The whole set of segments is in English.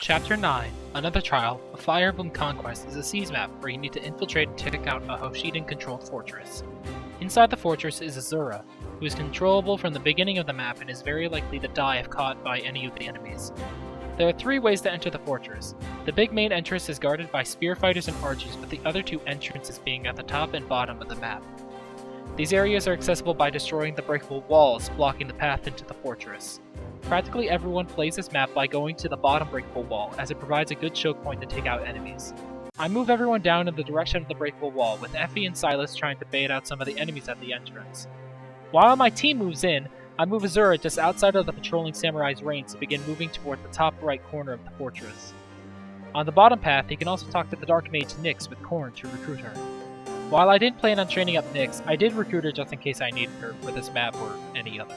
Chapter 9, Another Trial, of Fire Emblem Conquest is a siege map where you need to infiltrate and take out a Hoshidan-controlled fortress. Inside the fortress is Azura, who is controllable from the beginning of the map and is very likely to die if caught by any of the enemies. There are 3 ways to enter the fortress. The big main entrance is guarded by spear fighters and archers, with the other 2 entrances being at the top and bottom of the map. These areas are accessible by destroying the breakable walls blocking the path into the fortress. Practically everyone plays this map by going to the bottom breakable wall, as it provides a good choke point to take out enemies. I move everyone down in the direction of the breakable wall, with Effie and Silas trying to bait out some of the enemies at the entrance. While my team moves in, I move Azura just outside of the patrolling samurai's range to begin moving toward the top right corner of the fortress. On the bottom path, you can also talk to the Dark Mage Nyx with Korn to recruit her. While I didn't plan on training up Nyx, I did recruit her just in case I needed her for this map or any other.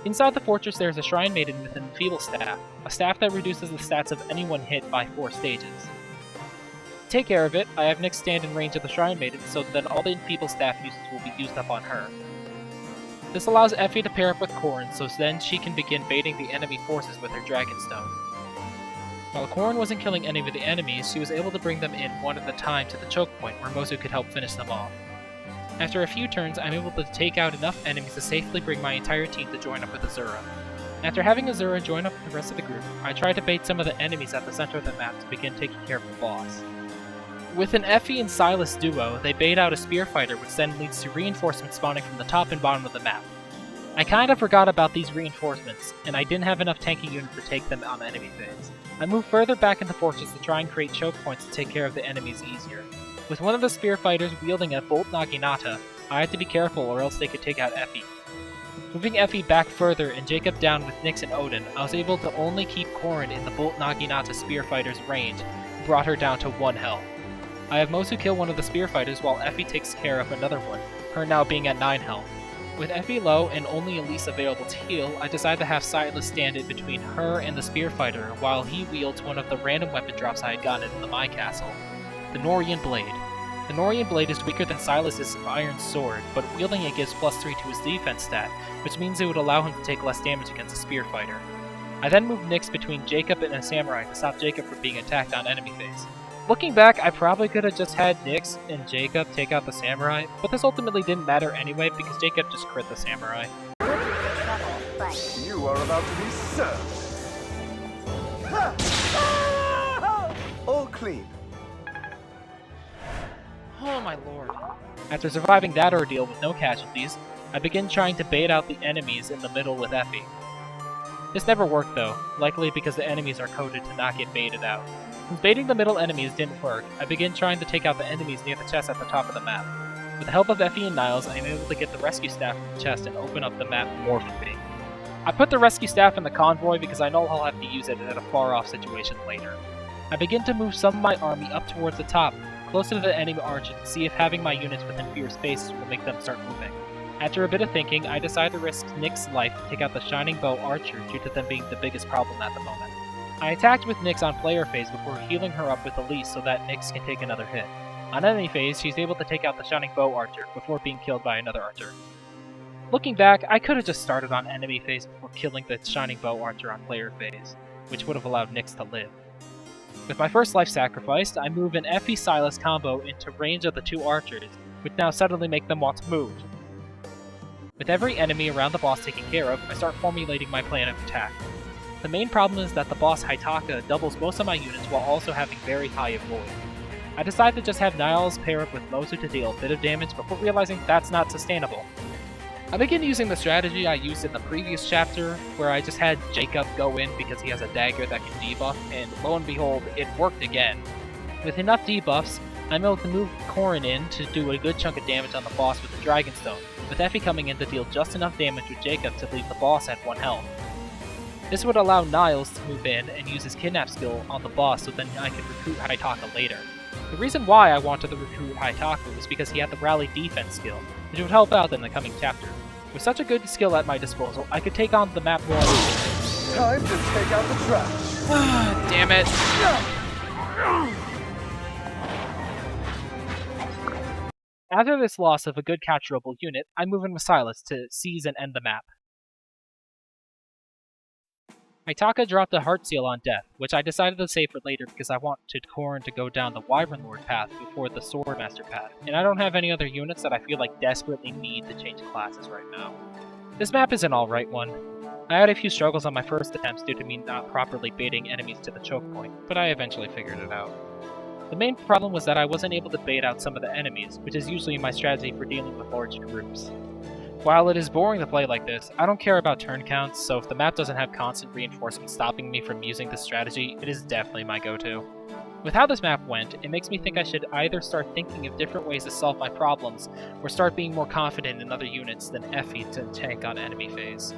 Inside the fortress there is a Shrine Maiden with an Enfeeble staff, a staff that reduces the stats of anyone hit by 4 stages. To take care of it, I have Nyx stand in range of the Shrine Maiden so that all the Enfeeble staff uses will be used up on her. This allows Effie to pair up with Korn so then she can begin baiting the enemy forces with her Dragonstone. While Korn wasn't killing any of the enemies, she was able to bring them in one at a time to the choke point where Mozu could help finish them off. After a few turns, I'm able to take out enough enemies to safely bring my entire team to join up with Azura. After having Azura join up with the rest of the group, I try to bait some of the enemies at the center of the map to begin taking care of the boss. With an Effie and Silas duo, they bait out a spear fighter, which then leads to reinforcements spawning from the top and bottom of the map. I kinda forgot about these reinforcements, and I didn't have enough tanking units to take them on the enemy phase. I moved further back in the fortress to try and create choke points to take care of the enemies easier. With one of the spear fighters wielding a Bolt Naginata, I had to be careful or else they could take out Effie. Moving Effie back further and Jacob down with Nyx and Odin, I was able to only keep Korn in the Bolt Naginata spear fighter's range, and brought her down to 1 health. I have Mozu kill one of the spear fighters while Effie takes care of another one, her now being at 9 health. With Effie low and only Elise available to heal, I decided to have Silas stand in between her and the spear fighter while he wields one of the random weapon drops I had gotten in the My Castle, the Norian Blade. The Norian Blade is weaker than Silas' Iron Sword, but wielding it gives +3 to his defense stat, which means it would allow him to take less damage against a spear fighter. I then moved Nyx between Jacob and a samurai to stop Jacob from being attacked on enemy phase. Looking back, I probably could have just had Nyx and Jacob take out the samurai, but this ultimately didn't matter anyway because Jacob just crit the samurai. You are about to be served. All clean. Oh my lord. After surviving that ordeal with no casualties, I begin trying to bait out the enemies in the middle with Effie. This never worked though, likely because the enemies are coded to not get baited out. Since baiting the middle enemies didn't work, I begin trying to take out the enemies near the chest at the top of the map. With the help of Effie and Niles, I am able to get the rescue staff from the chest and open up the map more for me. I put the rescue staff in the convoy because I know I'll have to use it at a far off situation later. I begin to move some of my army up towards the top, closer to the enemy archers to see if having my units within fewer spaces will make them start moving. After a bit of thinking, I decide to risk Nyx's life to take out the Shining Bow archer due to them being the biggest problem at the moment. I attacked with Nyx on player phase before healing her up with Elise so that Nyx can take another hit. On enemy phase, she's able to take out the Shining Bow archer before being killed by another archer. Looking back, I could have just started on enemy phase before killing the Shining Bow archer on player phase, which would have allowed Nyx to live. With my first life sacrificed, I move an Effie-Silas combo into range of the 2 archers, which now suddenly make them want to move. With every enemy around the boss taken care of, I start formulating my plan of attack. The main problem is that the boss Haitaka doubles most of my units while also having very high avoid. I decide to just have Niles pair up with Mozu to deal a bit of damage before realizing that's not sustainable. I begin using the strategy I used in the previous chapter, where I just had Jacob go in because he has a dagger that can debuff, and lo and behold, it worked again. With enough debuffs, I'm able to move Korn in to do a good chunk of damage on the boss with the Dragonstone, with Effie coming in to deal just enough damage with Jacob to leave the boss at 1 health. This would allow Niles to move in and use his kidnap skill on the boss so then I could recruit Haitaka later. The reason why I wanted to recruit Haitaka was because he had the rally defense skill, which would help out in the coming chapter. With such a good skill at my disposal, I could take on the map more easily. Time to take out the trash. Damn it. After this loss of a good capturable unit, I move in with Silas to seize and end the map. Itaka dropped a heart seal on death, which I decided to save for later because I wanted Korrin to go down the Wyvern Lord path before the Swordmaster path, and I don't have any other units that I feel like desperately need to change classes right now. This map is an alright one. I had a few struggles on my first attempts due to me not properly baiting enemies to the choke point, but I eventually figured it out. The main problem was that I wasn't able to bait out some of the enemies, which is usually my strategy for dealing with large groups. While it is boring to play like this, I don't care about turn counts, so if the map doesn't have constant reinforcement stopping me from using this strategy, it is definitely my go-to. With how this map went, it makes me think I should either start thinking of different ways to solve my problems, or start being more confident in other units than Effie to tank on enemy phase.